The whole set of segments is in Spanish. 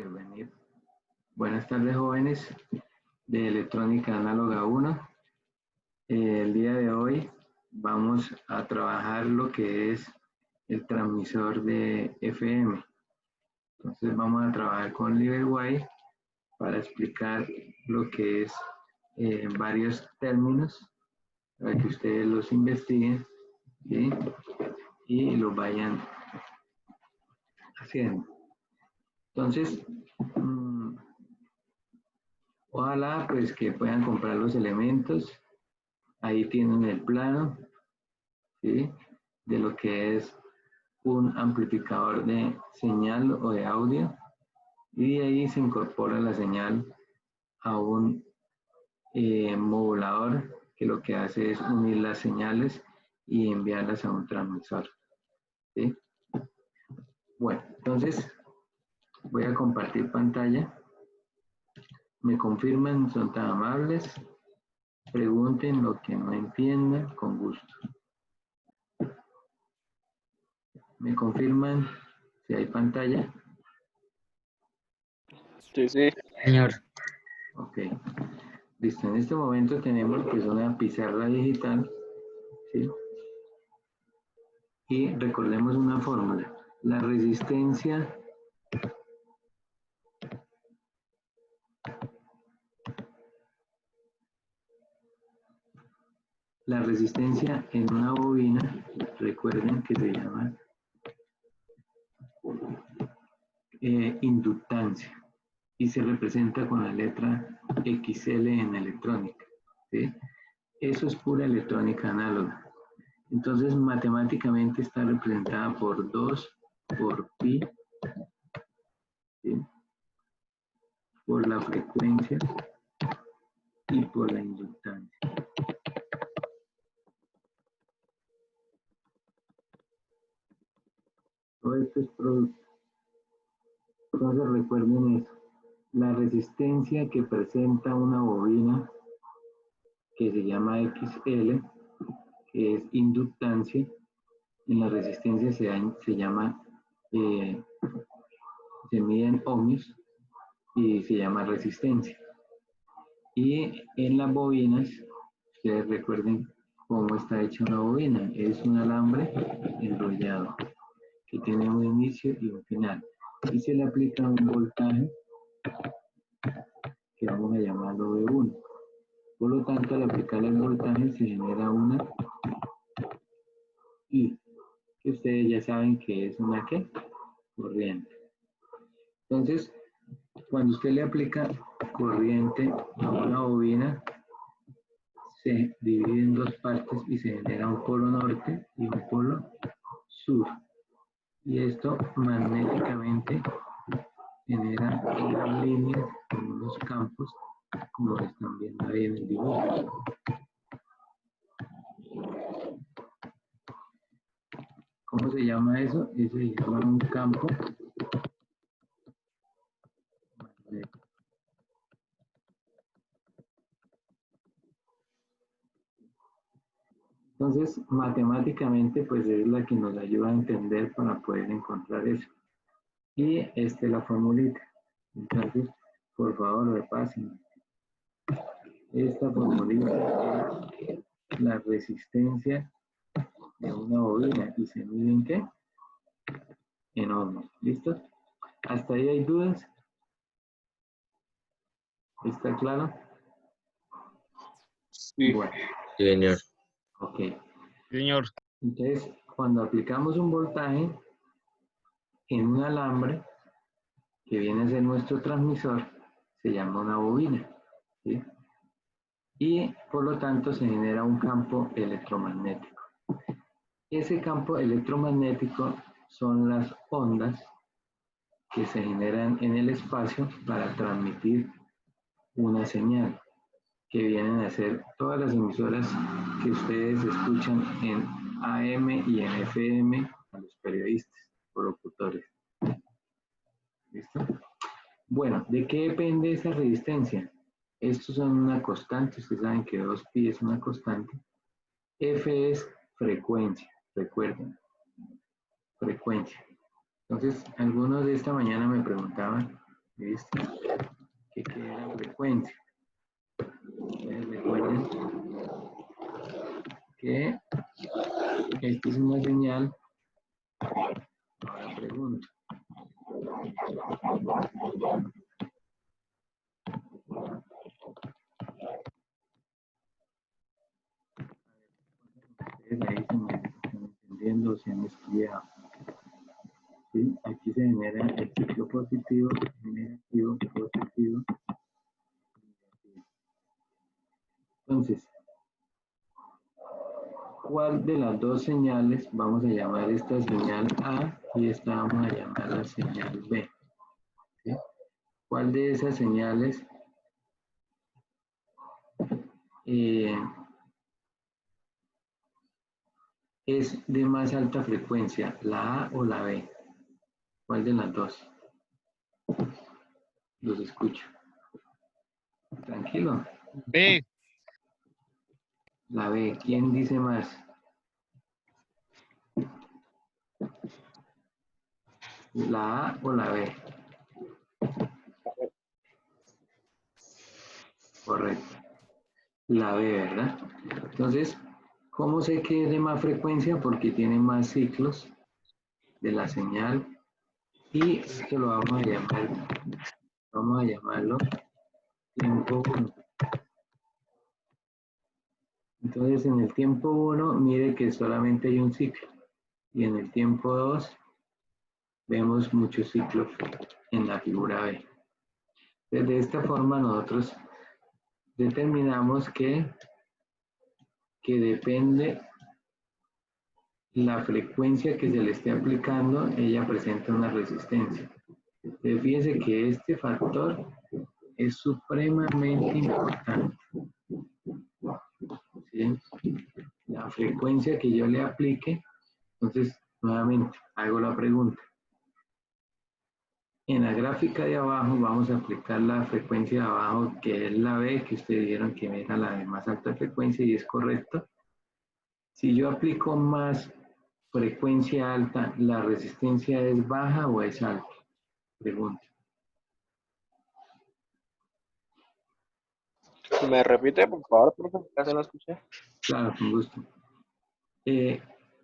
Intervenir. Buenas tardes, jóvenes de Electrónica Análoga 1. El día de hoy vamos a trabajar lo que es el transmisor de FM. Entonces vamos a trabajar con Liberwire para explicar lo que es varios términos para que ustedes los investiguen, ¿sí? Y los vayan haciendo. Entonces, ojalá pues que puedan comprar los elementos. Ahí tienen el plano, ¿sí? De lo que es un amplificador de señal o de audio, y de ahí se incorpora la señal a un modulador que lo que hace es unir las señales y enviarlas a un transmisor, ¿sí? Bueno, entonces voy a compartir pantalla. Me confirman, son tan amables. Pregunten lo que no entiendan, con gusto. ¿Me confirman si hay pantalla? Sí, sí. Señor. Ok. Listo. En este momento tenemos pues una pizarra digital, ¿sí? Y recordemos una fórmula. La resistencia en una bobina, recuerden que se llama inductancia y se representa con la letra XL en electrónica, ¿sí? Eso es pura electrónica análoga. Entonces, matemáticamente está representada por 2 por pi, ¿sí? Por la frecuencia y por la inductancia. Todo esto es producto. Entonces recuerden eso. La resistencia que presenta una bobina que se llama XL, que es inductancia, en la resistencia se llama, se mide en ohmios y se llama resistencia. Y en las bobinas, ustedes recuerden cómo está hecha una bobina. Es un alambre enrollado que tiene un inicio y un final. Y se le aplica un voltaje que vamos a llamarlo V1. Por lo tanto, al aplicar el voltaje se genera una I, que ustedes ya saben que es una ¿qué? Corriente. Entonces, cuando usted le aplica corriente a una bobina, se divide en dos partes y se genera un polo norte y un polo sur. Y esto magnéticamente genera unas líneas con unos campos, como lo están viendo ahí en el dibujo. ¿Cómo se llama eso? Eso se llama un campo magnético. Entonces, matemáticamente, pues es la que nos ayuda a entender para poder encontrar eso. Y esta es la formulita. Entonces, por favor, repasen. Esta formulita es la resistencia de una bobina y se mide en ¿qué? En ohmios. ¿Listo? ¿Hasta ahí hay dudas? ¿Está claro? Sí. Bueno. Señor. Ok. Señor. Entonces, cuando aplicamos un voltaje en un alambre, que viene a ser nuestro transmisor, se llama una bobina, ¿sí? Y por lo tanto se genera un campo electromagnético. Ese campo electromagnético son las ondas que se generan en el espacio para transmitir una señal, que vienen a ser todas las emisoras que ustedes escuchan en AM y en FM a los periodistas o locutores. ¿Listo? Bueno, ¿de qué depende esa resistencia? Estos son una constante, ustedes saben que 2pi es una constante. F es frecuencia, recuerden, frecuencia. Entonces, algunos de esta mañana me preguntaban, ¿Listo? ¿Qué queda la frecuencia? Recuerden que esta es una señal. Ahora pregunto. Ustedes ahí se me están entendiendo, se han estudiado. ¿Sí? Aquí se genera el ciclo positivo, negativo, positivo, negativo. Entonces, ¿cuál de las dos señales vamos a llamar esta señal A y esta vamos a llamar la señal B? ¿Sí? ¿Cuál de esas señales es de más alta frecuencia, la A o la B? ¿Cuál de las dos? Los escucho. Tranquilo. B. La B. ¿Quién dice más? ¿La A o la B? Correcto. La B, ¿verdad? Entonces, ¿cómo sé que es de más frecuencia? Porque tiene más ciclos de la señal y esto lo vamos a llamarlo tiempo 1. Entonces, en el tiempo 1, mire que solamente hay un ciclo. Y en el tiempo 2, vemos muchos ciclos en la figura B. Entonces, de esta forma, nosotros determinamos que depende la frecuencia que se le esté aplicando, ella presenta una resistencia. Entonces, fíjense que este factor es supremamente importante. ¿Sí? La frecuencia que yo le aplique. Entonces, nuevamente, hago la pregunta. En la gráfica de abajo vamos a aplicar la frecuencia de abajo, que es la B, que ustedes vieron que era la de más alta frecuencia y es correcto. Si yo aplico más frecuencia alta, ¿la resistencia es baja o es alta? Pregunta. ¿Me repite, por favor, profe? Casi no escuché. Claro, con gusto.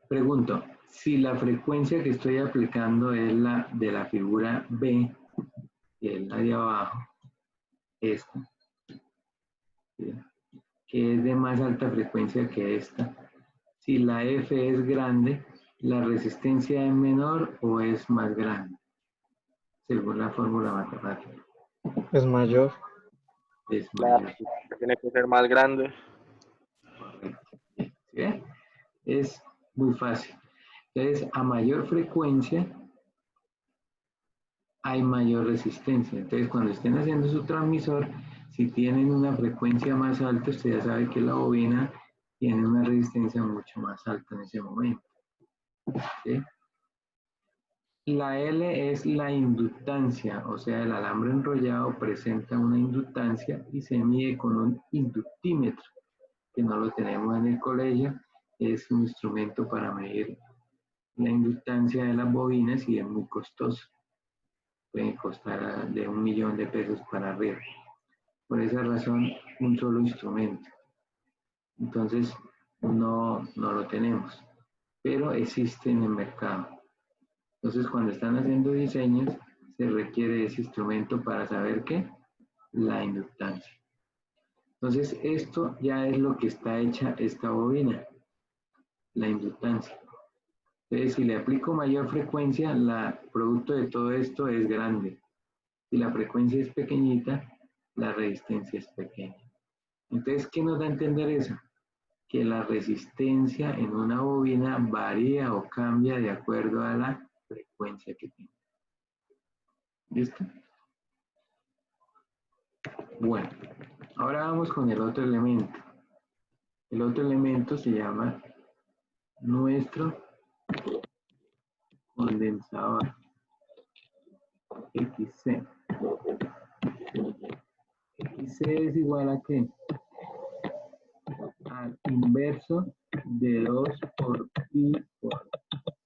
Pregunto, si la frecuencia que estoy aplicando es la de la figura B, que es la de abajo, esta, ¿sí? Que es de más alta frecuencia que esta, si la F es grande, ¿la resistencia es menor o es más grande? Según la fórmula matemática. Es mayor. Es La mayor. tiene que ser más grande. Correcto. ¿Sí? Es muy fácil. Entonces, a mayor frecuencia, hay mayor resistencia. Entonces, cuando estén haciendo su transmisor, si tienen una frecuencia más alta, usted ya sabe que la bobina tiene una resistencia mucho más alta en ese momento. ¿Sí? La L es la inductancia, o sea, el alambre enrollado presenta una inductancia y se mide con un inductímetro, que no lo tenemos en el colegio, es un instrumento para medir la inductancia de las bobinas y es muy costoso. Puede costar de $1.000.000 para arriba. Por esa razón, un solo instrumento. Entonces, no lo tenemos, pero existe en el mercado. Entonces, cuando están haciendo diseños, se requiere ese instrumento para saber qué, la inductancia. Entonces, esto ya es lo que está hecha esta bobina, la inductancia. Entonces, si le aplico mayor frecuencia, el producto de todo esto es grande. Si la frecuencia es pequeñita, la resistencia es pequeña. Entonces, ¿qué nos da a entender eso? Que la resistencia en una bobina varía o cambia de acuerdo a la frecuencia que tiene. ¿Listo? Bueno, ahora vamos con el otro elemento. El otro elemento se llama nuestro condensador, XC. XC es igual a ¿qué? Al inverso de 2 por pi por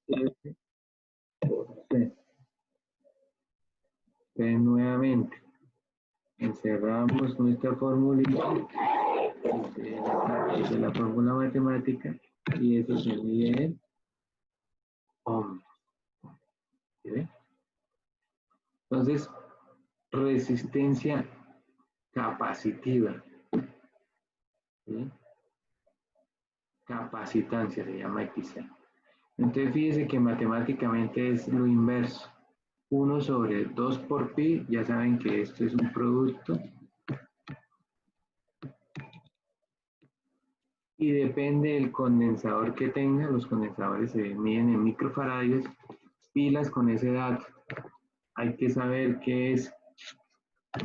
F por C. Entonces, nuevamente, nuevamente. Encerramos nuestra formulita de la fórmula matemática y eso se mide en ohms. ¿Sí ve? Entonces, resistencia capacitiva. ¿Sí? Capacitancia se llama XC. Entonces, fíjese que matemáticamente es lo inverso. 1 sobre 2 por pi, ya saben que esto es un producto. Y depende del condensador que tenga, los condensadores se miden en microfaradios, pilas con ese dato. Hay que saber qué es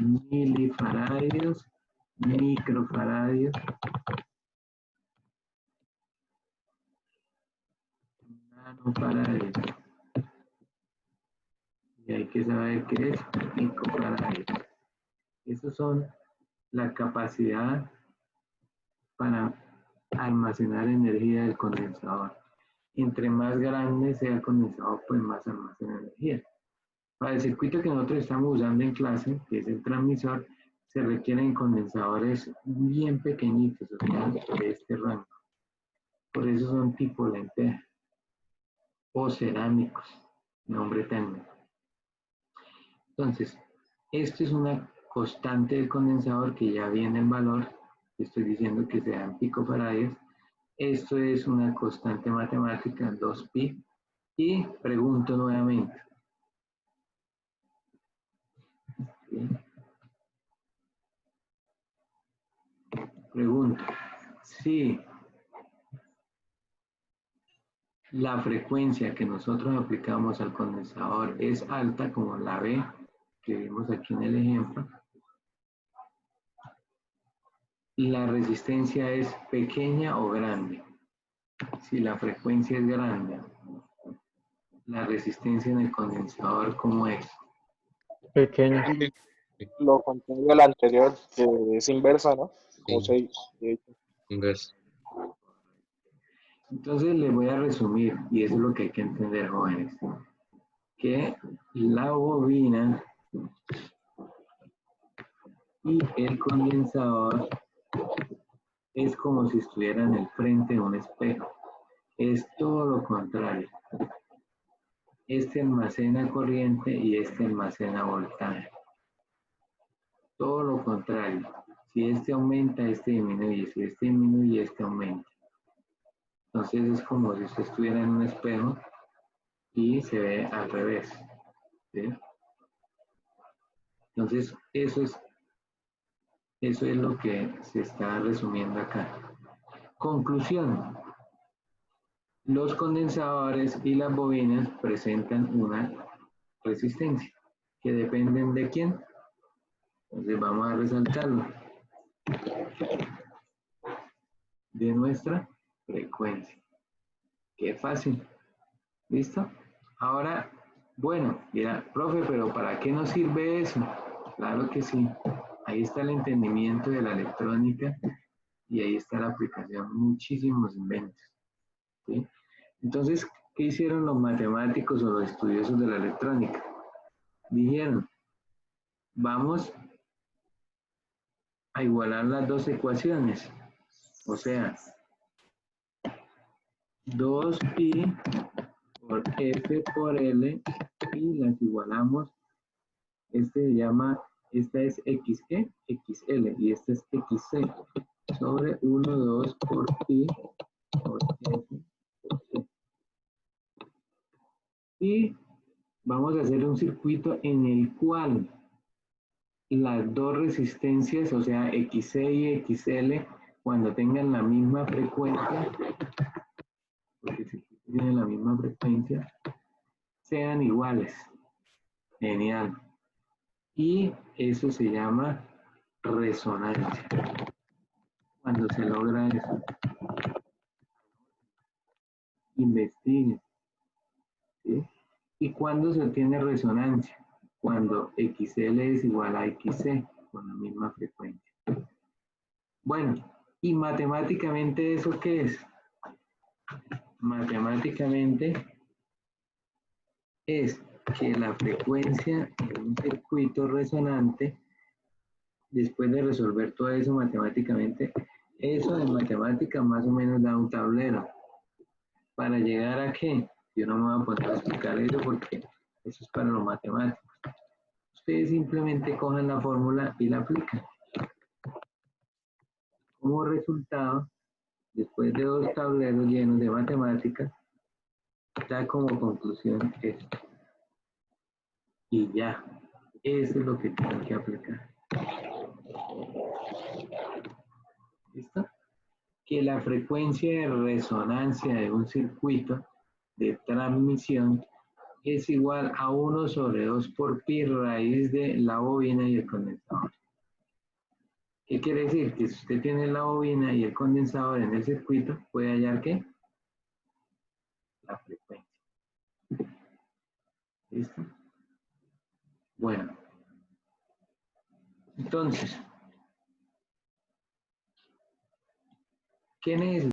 milifaradios, microfaradios, nanofaradios. Y hay que saber qué es picofaradios. Esos son la capacidad para almacenar energía del condensador. Entre más grande sea el condensador, pues más almacena energía. Para el circuito que nosotros estamos usando en clase, que es el transmisor, se requieren condensadores bien pequeñitos, o sea, de este rango. Por eso son tipo lenteja o cerámicos, nombre técnico. Entonces, esto es una constante del condensador que ya viene el valor, estoy diciendo que sean picofaradios. Esto es una constante matemática, 2pi. Y pregunto nuevamente. ¿Sí? Pregunto, si la frecuencia que nosotros aplicamos al condensador es alta, como la B que vimos aquí en el ejemplo, la resistencia es pequeña o grande. Si la frecuencia es grande, la resistencia en el condensador, ¿cómo es? Pequeño. Lo contrario al anterior, que es inversa, ¿no? Como Sí, se inverso. Entonces les voy a resumir, y eso es lo que hay que entender, jóvenes, que la bobina y el condensador es como si estuviera en el frente de un espejo. Es todo lo contrario. Este almacena corriente y este almacena voltaje. Todo lo contrario. Si este aumenta, este disminuye. Si este disminuye, este aumenta. Entonces es como si usted estuviera en un espejo y se ve al revés. ¿Sí? Entonces eso es lo que se está resumiendo acá. Conclusión. Los condensadores y las bobinas presentan una resistencia que dependen de quién. Entonces vamos a resaltarlo. De nuestra frecuencia. Qué fácil. ¿Listo? Ahora, bueno, dirá, profe, pero ¿para qué nos sirve eso? Claro que sí. Ahí está el entendimiento de la electrónica y ahí está la aplicación. Muchísimos inventos. ¿Sí? Entonces, ¿qué hicieron los matemáticos o los estudiosos de la electrónica? Dijeron, vamos a igualar las dos ecuaciones. O sea, 2pi por F por L y las igualamos. Esta es XE, XL y esta es XC sobre 1, 2 por pi por F por C. Y vamos a hacer un circuito en el cual las dos resistencias, o sea, XC y XL, cuando tengan la misma frecuencia, porque el circuito tiene la misma frecuencia, sean iguales. Genial. Y eso se llama resonancia. Cuando se logra eso, investiguen. ¿Sí? ¿Y cuándo se obtiene resonancia? Cuando XL es igual a XC, con la misma frecuencia. Bueno, ¿y matemáticamente eso qué es? Matemáticamente es que la frecuencia en un circuito resonante, después de resolver todo eso matemáticamente, eso en matemática más o menos da un tablero. ¿Para llegar a qué? Yo no me voy a poner a explicar eso porque eso es para los matemáticos. Ustedes simplemente cojan la fórmula y la aplican. Como resultado, después de 2 tableros llenos de matemáticas, da como conclusión esto. Y ya, eso es lo que tienen que aplicar. ¿Listo? Que la frecuencia de resonancia de un circuito de transmisión es igual a 1 sobre 2 por pi raíz de la bobina y el condensador. ¿Qué quiere decir? Que si usted tiene la bobina y el condensador en el circuito, puede hallar ¿qué? La frecuencia. ¿Listo? Bueno. Entonces, ¿qué necesitamos?